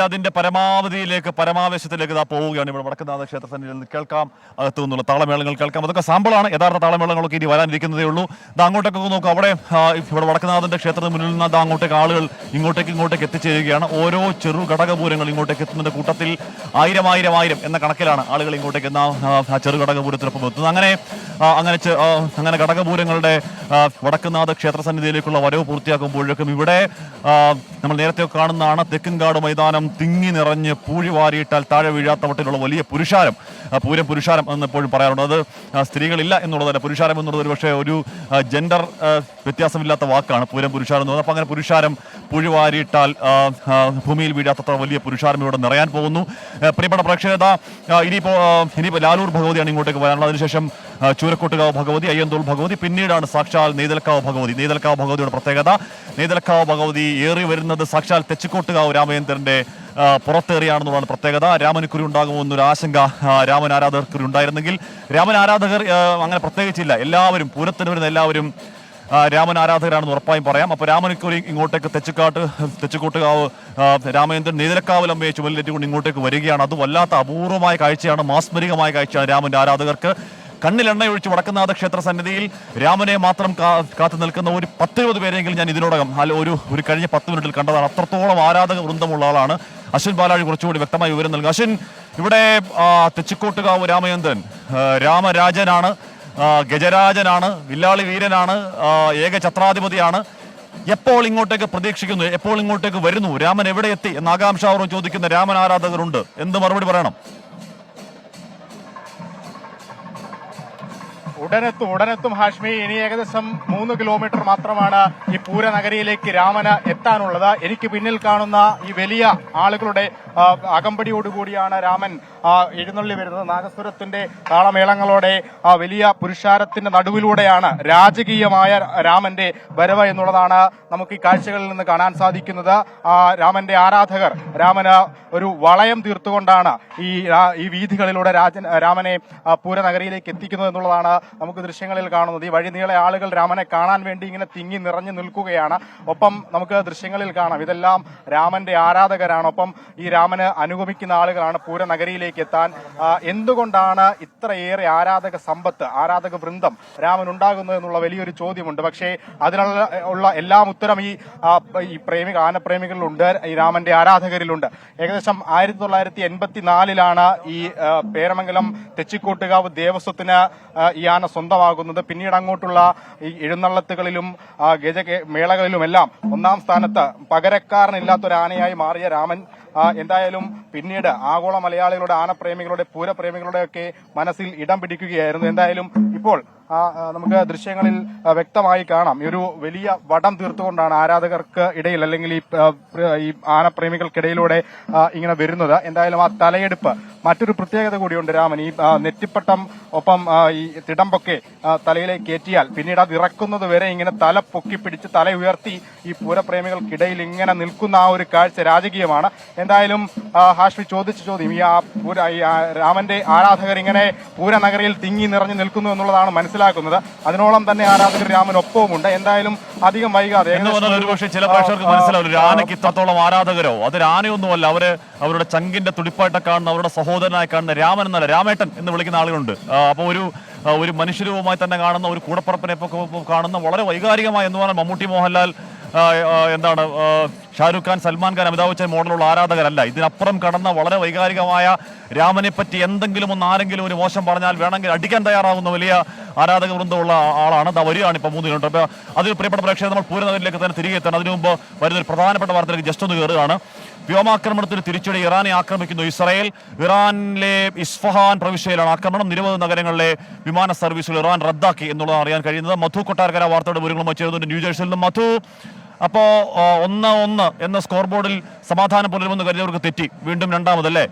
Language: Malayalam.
അതിന്റെ പരമാവധിയിലേക്ക് പരമാവേശത്തിലേക്ക് ഇതാ പോവുകയാണ്. ഇവിടെ വടക്കുംനാഥ ക്ഷേത്ര സന്നിധിയിൽ നിന്ന് കേൾക്കാം, അകത്തു നിന്നുള്ള താളമേളങ്ങൾ കേൾക്കാം. അതൊക്കെ സാമ്പിളാണ്. യഥാർത്ഥ താളമേളങ്ങളൊക്കെ ഇനി വരാനിരിക്കുന്നതേ ഉള്ളൂ. ഇത് അങ്ങോട്ടൊക്കെ നോക്കും. അവിടെ ഇവിടെ വടക്കുംനാഥന്റെ ക്ഷേത്രത്തിന് മുന്നിൽ നിന്ന് അങ്ങോട്ടേക്ക് ആളുകൾ ഇങ്ങോട്ടേക്ക് എത്തിച്ചേരുകയാണ്. ഓരോ ചെറു ഘടകപൂരങ്ങൾ ഇങ്ങോട്ടേക്ക് എത്തുന്നതിന്റെ കൂട്ടത്തിൽ ആയിരം എന്ന കണക്കിലാണ് ആളുകൾ ഇങ്ങോട്ടേക്ക് ആ ചെറു ഘടകപൂരത്തിനൊപ്പം എത്തുന്നത്. അങ്ങനെ ഘടകപൂരങ്ങളുടെ വടക്കുംനാഥ ക്ഷേത്ര സന്നിധിയിലേക്കുള്ള വരവ് പൂർത്തിയാക്കുമ്പോഴേക്കും ഇവിടെ നമ്മൾ നേരത്തെ കാണുന്നതാണ് തെക്കുംകാട് മൈതാനം തിങ്ങി നിറഞ്ഞ് പൂഴി വാരിയിട്ടാൽ താഴെ വീഴാത്ത മട്ടിലുള്ള വലിയ പുരുഷാരം, പൂരം പുരുഷാരം എന്ന് എപ്പോഴും പറയാറുണ്ട്. അത് സ്ത്രീകളില്ല എന്നുള്ളതല്ല, പുരുഷാരം എന്നുള്ളത് പക്ഷേ ഒരു ജെൻഡർ വ്യത്യാസമില്ലാത്ത വാക്കാണ് പൂരം പുരുഷാരം എന്ന് പറയുന്നത്. അപ്പം അങ്ങനെ പുരുഷാരം പൂഴി വാരിയിട്ടാൽ ഭൂമിയിൽ വീഴാത്തത്ര വലിയ പുരുഷാരം ഇവിടെ നിറയാൻ പോകുന്നു. പ്രിയപ്പെട്ട പ്രേക്ഷകത, ഇനിയിപ്പോൾ ലാലൂർ ഭഗവതിയാണ് ഇങ്ങോട്ടേക്ക് വരാനുള്ളത്. അതിനുശേഷം ചൂരക്കോട്ടുകാവ് ഭഗവതി, അയ്യന്തോൾ ഭഗവതി, പിന്നീടാണ് സാക്ഷാൽ നെയ്തലക്കാവ് ഭഗവതി. നെയ്തലക്കാവ് ഭഗവതിയുടെ പ്രത്യേകത, നെയ്തലക്കാവ് ഭഗവതി ഏറി വരുന്നത് സാക്ഷാൽ തെച്ചിക്കോട്ടുകാവ് രാമചന്ദ്രന്റെ പുറത്തേറിയാണെന്നുള്ളതാണ് പ്രത്യേകത. രാമനുക്കുരി ഉണ്ടാകുമെന്നൊരു ആശങ്ക രാമൻ ആരാധകർക്കുരി ഉണ്ടായിരുന്നെങ്കിൽ രാമൻ ആരാധകർ അങ്ങനെ പ്രത്യേകിച്ചില്ല. എല്ലാവരും പൂരത്തിന് വരുന്ന എല്ലാവരും രാമൻ ആരാധകരാണെന്ന് ഉറപ്പായും പറയാം. അപ്പോൾ രാമനുക്കുരി ഇങ്ങോട്ടേക്ക് തെച്ചിക്കോട്ടുകാവ് രാമചന്ദ്രൻ നെയ്തലക്കാവിലമ്മയെ ചുമലിലേറ്റുകൊണ്ട് ഇങ്ങോട്ടേക്ക് വരികയാണ്. അത് വല്ലാത്ത അപൂർവമായ കാഴ്ചയാണ്, മാസ്മരികമായ കാഴ്ചയാണ് രാമന്റെ ആരാധകർക്ക്. കണ്ണിലെണ്ണയൊഴിച്ച് വടക്കുംനാഥ ക്ഷേത്ര സന്നിധിയിൽ രാമനെ മാത്രം കാത്തു നിൽക്കുന്ന ഒരു 10-20 പേരെങ്കിലും ഞാൻ ഇതിനോടകം ഒരു കഴിഞ്ഞ 10 മിനിറ്റിൽ കണ്ടതാണ്. അത്രത്തോളം ആരാധക വൃന്ദമുള്ള ആളാണ് അശ്വിൻ ബാലാഴി. കുറച്ചുകൂടി വ്യക്തമായി വിവരം നൽകും. അശ്വിൻ, ഇവിടെ തെച്ചിക്കോട്ടുകാവ് രാമചന്ദ്രൻ രാമരാജനാണ്, ഗജരാജനാണ്, വില്ലാളി വീരനാണ്, ഏകഛത്രാധിപതിയാണ്. എപ്പോൾ ഇങ്ങോട്ടേക്ക് പ്രതീക്ഷിക്കുന്നു, എപ്പോൾ ഇങ്ങോട്ടേക്ക് വരുന്നു, രാമൻ എവിടെ എത്തി എന്ന് ആകാംക്ഷാപൂർവ്വം ചോദിക്കുന്ന രാമൻ ആരാധകരുണ്ട്. എന്ത് മറുപടി പറയണം? ഉടനെത്തും ഹാഷ്മി. ഇനി ഏകദേശം 3 കിലോമീറ്റർ മാത്രമാണ് ഈ പൂരനഗരിയിലേക്ക് രാമന് എത്താനുള്ളത്. എനിക്ക് പിന്നിൽ കാണുന്ന ഈ വലിയ ആളുകളുടെ അകമ്പടിയോടുകൂടിയാണ് രാമൻ എഴുന്നള്ളി വരുന്നത്. നാഗസ്വരത്തിന്റെ താളമേളങ്ങളോടെ വലിയ പുരുഷാരത്തിന്റെ നടുവിലൂടെയാണ് രാജകീയമായ രാമന്റെ വരവ് എന്നുള്ളതാണ് നമുക്ക് ഈ കാഴ്ചകളിൽ നിന്ന് കാണാൻ സാധിക്കുന്നത്. രാമന്റെ ആരാധകർ രാമന് ഒരു വളയം തീർത്തുകൊണ്ടാണ് ഈ വീഥികളിലൂടെ രാമനെ പൂരനഗരിയിലേക്ക് എത്തിക്കുന്നത് എന്നുള്ളതാണ് നമുക്ക് ദൃശ്യങ്ങളിൽ കാണുന്നത്. ഈ വഴിനീളെ ആളുകൾ രാമനെ കാണാൻ വേണ്ടി ഇങ്ങനെ തിങ്ങി നിറഞ്ഞു നിൽക്കുകയാണ്. ഒപ്പം നമുക്ക് ദൃശ്യങ്ങളിൽ കാണാം, ഇതെല്ലാം രാമന്റെ ആരാധകരാണ്. ഒപ്പം ഈ രാമന് അനുഗമിക്കുന്ന ആളുകളാണ് പൂരനഗരിയിലേക്ക് എത്താൻ. എന്തുകൊണ്ടാണ് ഇത്രയേറെ ആരാധക സമ്പത്ത്, ആരാധക വൃന്ദം രാമൻ ഉണ്ടാകുന്നത് എന്നുള്ള വലിയൊരു ചോദ്യമുണ്ട്. പക്ഷേ അതിനുള്ള എല്ലാം ഉത്തരം ഈ ആനപ്രേമികളിലുണ്ട്, ഈ രാമന്റെ ആരാധകരിലുണ്ട്. ഏകദേശം 1984 ഈ പേരമംഗലം തെച്ചിക്കോട്ടുകാവ് ദേവസ്വത്തിന് ഈ ആന സ്വന്തമാകുന്നത്. പിന്നീട് അങ്ങോട്ടുള്ള ഈ എഴുന്നള്ളത്തുകളിലും ഗജമേളകളിലുമെല്ലാം 1-ാം സ്ഥാനത്ത് പകരക്കാരനില്ലാത്തൊരു ആനയായി മാറിയ രാമൻ എന്തായാലും പിന്നീട് ആഗോള മലയാളികളുടെ, ആനപ്രേമികളുടെ, പൂരപ്രേമികളുടെ ഒക്കെ മനസ്സിൽ ഇടം പിടിക്കുകയായിരുന്നു. എന്തായാലും ഇപ്പോൾ നമുക്ക് ദൃശ്യങ്ങളിൽ വ്യക്തമായി കാണാം, ഈ ഒരു വലിയ വടം തീർത്തുകൊണ്ടാണ് ആരാധകർക്ക് ഇടയിൽ, അല്ലെങ്കിൽ ഈ ആനപ്രേമികൾക്കിടയിലൂടെ ഇങ്ങനെ വരുന്നത്. എന്തായാലും ആ തലയെടുപ്പ്, മറ്റൊരു പ്രത്യേകത കൂടിയുണ്ട് രാമൻ. ഈ നെറ്റിപ്പട്ടം ഒപ്പം ഈ തിടമ്പൊക്കെ തലയിലേക്ക് കയറ്റിയാൽ പിന്നീട് അത് ഇറക്കുന്നത് വരെ ഇങ്ങനെ തല പൊക്കിപ്പിടിച്ച് തല ഉയർത്തി ഈ പൂരപ്രേമികൾക്കിടയിൽ ഇങ്ങനെ നിൽക്കുന്ന ആ ഒരു കാഴ്ച രാജകീയമാണ്. എന്തായാലും ഹാഷ്മി ചോദിച്ച ചോദ്യം, ഈ രാമന്റെ ആരാധകർ ഇങ്ങനെ പൂരനഗരിയിൽ തിങ്ങി നിറഞ്ഞു നിൽക്കുന്നു എന്നുള്ളതാണ് മനസ്സിലാക്കുന്നത്. അതിനോളം തന്നെ ആരാധകർ രാമനൊപ്പവുമുണ്ട്. എന്തായാലും അധികം വൈകാതെ ഒരുപക്ഷെ ചില പ്രേക്ഷകർക്ക് മനസ്സിലാവില്ല, ആനയ്ക്ക് ഇത്രത്തോളം ആരാധകരോ, അതൊരു ആനയൊന്നുമല്ല. അവരുടെ ചങ്കിന്റെ തുടിപ്പായിട്ട് കാണുന്ന, അവരുടെ സഹോദരനായി കാണുന്ന രാമൻ എന്നല്ല, രാമേട്ടൻ എന്ന് വിളിക്കുന്ന ആളുകളുണ്ട്. അപ്പോൾ ഒരു മനുഷ്യരൂപമായി തന്നെ കാണുന്ന, ഒരു കൂടപ്പുറപ്പിനെ കാണുന്ന, വളരെ വൈകാരികമായി എന്ന് പറഞ്ഞാൽ മമ്മൂട്ടി, മോഹൻലാൽ, ഷാരൂഖ് ഖാൻ, സൽമാൻ ഖാൻ, അമിതാഭ് ബച്ചൻ മോഡലുള്ള ആരാധകരല്ല. ഇതിനപ്പുറം കടന്ന വളരെ വൈകാരികമായ രാമനെ പറ്റി എന്തെങ്കിലും ആരെങ്കിലും ഒരു മോശം പറഞ്ഞാൽ വേണമെങ്കിൽ അടിക്കാൻ തയ്യാറാവുന്ന വലിയ ആരാധക വൃന്ദമുള്ള ആളാണ്. വരികയാണ് ഇപ്പോൾ 3 കിലോമീറ്റർ. അപ്പോൾ അതിൽ പ്രിയപ്പെട്ട പ്രേക്ഷകർ, നമ്മൾ പൂരനഗരിലേക്ക് തന്നെ തിരികെ എത്തണം. അതിനു മുമ്പ് വരുന്നൊരു പ്രധാനപ്പെട്ട വാർത്തയിലേക്ക് ജസ്റ്റ് ഒന്ന് കയറുകയാണ്. വ്യോമാക്രമണത്തിന് തിരിച്ചടി, ഇറാനെ ആക്രമിക്കുന്നു ഇസ്രായേൽ. ഇറാനിലെ ഇസ്ഫഹാൻ പ്രവിശ്യയിലാണ് ആക്രമണം. നിരവധി നഗരങ്ങളിലെ വിമാന സർവീസുകൾ ഇറാൻ റദ്ദാക്കി എന്നുള്ളതാണ് അറിയാൻ കഴിയുന്നത്. മധു കൊട്ടാരക്കര വാർത്തയുടെ വിവരങ്ങളുമായി ചേരുന്നുണ്ട് ന്യൂജേഴ്സിയിൽ നിന്ന്. മധു, അപ്പോൾ 1-1 എന്ന സ്കോർ ബോർഡിൽ സമാധാനം പുലരുമെന്ന് കരുതിയവർക്ക് തെറ്റി, വീണ്ടും രണ്ടാമതല്ലേ?